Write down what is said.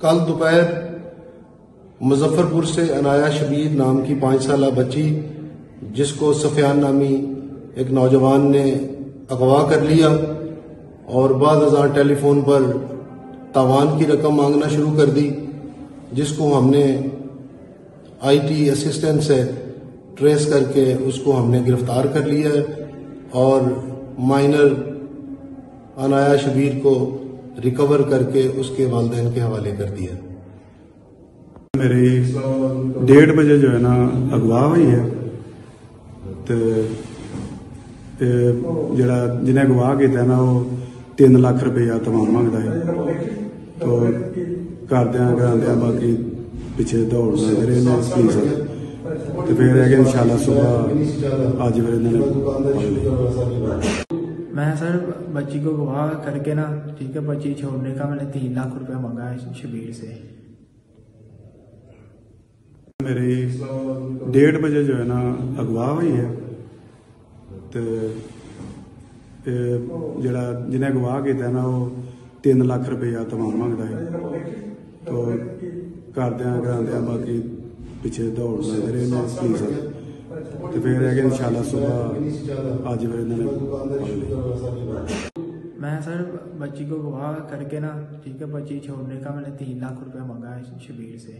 कल दोपहर मुजफ्फरपुर से अनाया शबीर नाम की 5 साला बच्ची, जिसको सफियान नामी एक नौजवान ने अगवा कर लिया और बाद अज़ां टेलीफोन पर तावान की रकम मांगना शुरू कर दी, जिसको हमने आईटी असिस्टेंट से ट्रेस करके उसको हमने गिरफ्तार कर लिया है और माइनर अनाया शबीर को रिकवर करके उसके वालिदैन के हवाले कर दिया। मेरी 1:30 बजे जो है ना अगवा हुई है, तो जरा जिन्हें अगवा किया ना वो 3 लाख रुपया तमाम मंगता है, तो करद्या बाकी पिछे दौड़ना रहे पुलिस, तो फिर है कि इंशाल्लाह सुबह आज फिर इन्होंने मैं सर बच्ची को गवाह करके ना, ठीक है, बच्ची छोड़ने का मैंने 3 लाख रुपया मांगा है शबीर से। मेरी 1:30 बजे जो है ना अगवा हुई है, तो जरा जिन्हें अगवा किया ना वो 3 लाख रुपया तमाम मंगता है, तो करद्या बाकी पिछे दौड़ना रहे पुलिस, तो फिर है कि इंशाल्लाह सुबह आज फिर इन्होंने मैं सर बच्ची को गवाह करके ना, ठीक है, बच्ची छोड़ने का मैंने 3 लाख रुपया मांगा है शबीर से।